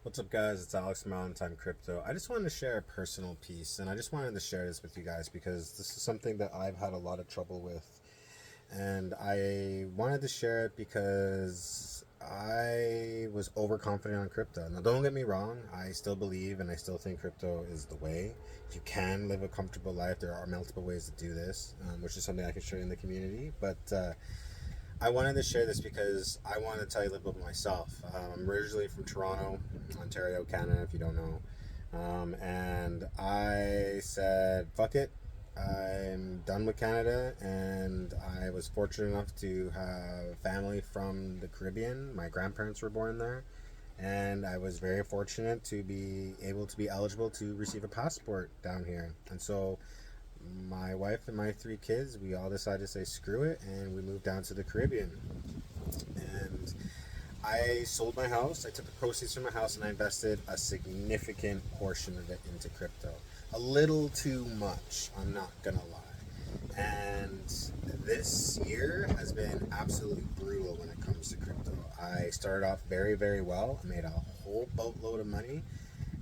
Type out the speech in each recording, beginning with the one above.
What's up, guys? It's Alex from Mountain Time Crypto. I just wanted to share a personal piece, and I just wanted to share this with you guys because this is something that I've had a lot of trouble with. And I wanted to share it because I was overconfident on crypto. Now, don't get me wrong, I still believe and I still think crypto is the way. You can live a comfortable life. There are multiple ways to do this, which is something I can share in the community. But I wanted to share this because I want to tell you a little bit about myself. I'm originally from Toronto, Ontario, Canada, if you don't know. And I said, fuck it. I'm done with Canada, and I was fortunate enough to have family from the Caribbean. My grandparents were born there, and I was very fortunate to be able to be eligible to receive a passport down here. And so my wife and my three kids, we all decided to say screw it, and we moved down to the Caribbean. And I sold my house. I took the proceeds from my house and I invested a significant portion of it into crypto. A little too much, I'm not gonna lie. And this year has been absolutely brutal when it comes to crypto. I started off very, very well. I made a whole boatload of money.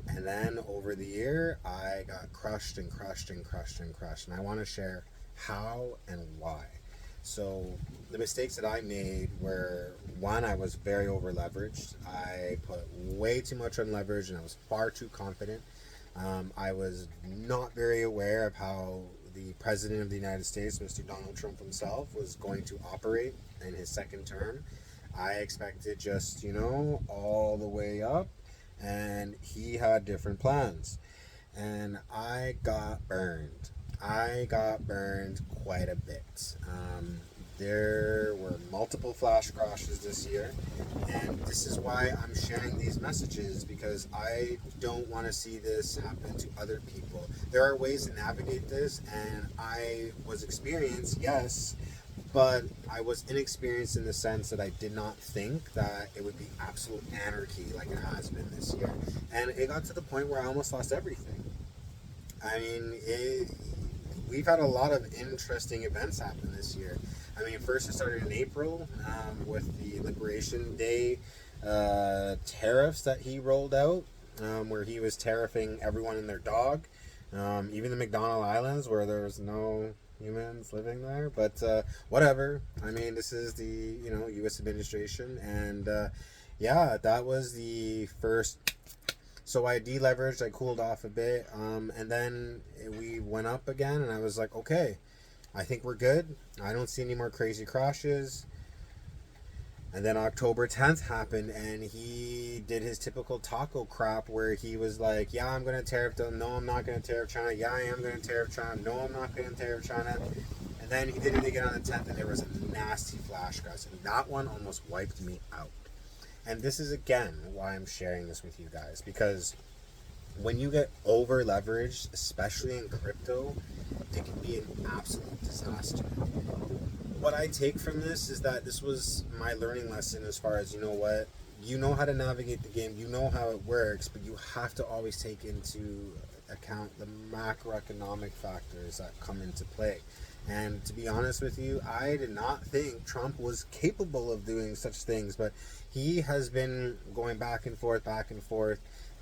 And then over the year, I got crushed and crushed and crushed and crushed. And I want to share how and why. So, the mistakes that I made were one, I was very over leveraged. I put way too much on leverage and I was far too confident. I was not very aware of how the President of the United States, Mr. Donald Trump himself, was going to operate in his second term. I expected just, all the way up, and he had different plans. And I got burned. I got burned quite a bit. There were multiple flash crashes this year, and this is why I'm sharing these messages, because I don't want to see this happen to other people. There are ways to navigate this, and I was experienced, yes, but I was inexperienced in the sense that I did not think that it would be absolute anarchy like it has been this year. And it got to the point where I almost lost everything. I mean, we've had a lot of interesting events happen this year. I mean, first it started in April with the Liberation Day tariffs that he rolled out, where he was tariffing everyone and their dog, even the McDonald Islands where there was no humans living there. But whatever. I mean, this is the U.S. administration, and yeah, that was the first. So I deleveraged, I cooled off a bit, and then we went up again, and I was like, okay, I think we're good. I don't see any more crazy crashes. And then October 10th happened, and he did his typical taco crap where he was like, yeah, I'm going to tariff them. No, I'm not going to tariff China. Yeah, I am going to tariff China. No, I'm not going to tariff China. And then he did it again on the 10th, and there was a nasty flash crash. And that one almost wiped me out. And this is, again, why I'm sharing this with you guys. Because when you get over leveraged, especially in crypto, it can be an absolute disaster. What I take from this is that this was my learning lesson as far as, you know how to navigate the game, you know how it works, but you have to always take into account the macroeconomic factors that come into play. And to be honest with you, I did not think Trump was capable of doing such things, but he has been going back and forth,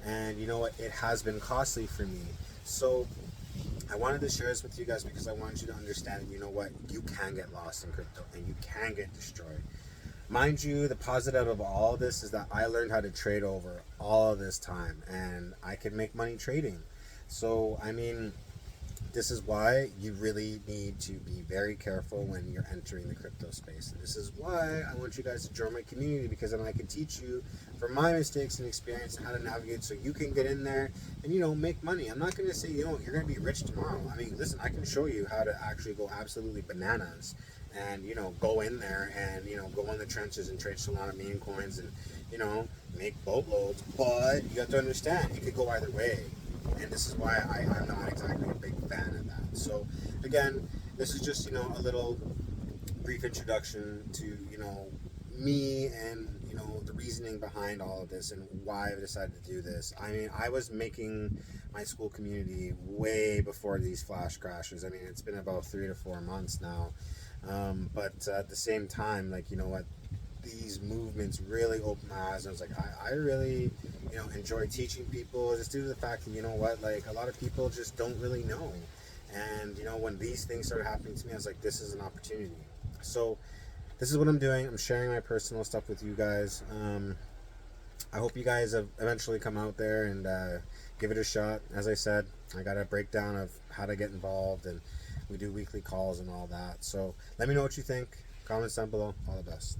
and you know what? It has been costly for me. So I wanted to share this with you guys because I want you to understand that, you know what? You can get lost in crypto and you can get destroyed. Mind you, the positive of all of this is that I learned how to trade over all of this time, and I can make money trading. So, I mean, this is why you really need to be very careful when you're entering the crypto space. And this is why I want you guys to join my community, because then I can teach you from my mistakes and experience how to navigate so you can get in there and, make money. I'm not going to say, you're going to be rich tomorrow. I mean, listen, I can show you how to actually go absolutely bananas and, go in there and, go in the trenches and trade Solana meme coins and, make boatloads. But you have to understand, it could go either way. And this is why I'm not exactly a big fan of that. So, again, this is just, a little brief introduction to, me and, the reasoning behind all of this and why I decided to do this. I mean, I was making my school community way before these flash crashes. I mean, it's been about 3 to 4 months now. But at the same time, like, you know what? these movements really opened my eyes. I was like, I really, enjoy teaching people, just due to the fact that, like, a lot of people just don't really know. And, when these things started happening to me, I was like, this is an opportunity. So this is what I'm doing. I'm sharing my personal stuff with you guys. I hope you guys have eventually come out there and give it a shot. As I said, I got a breakdown of how to get involved, and we do weekly calls and all that. So let me know what you think. Comments down below. All the best.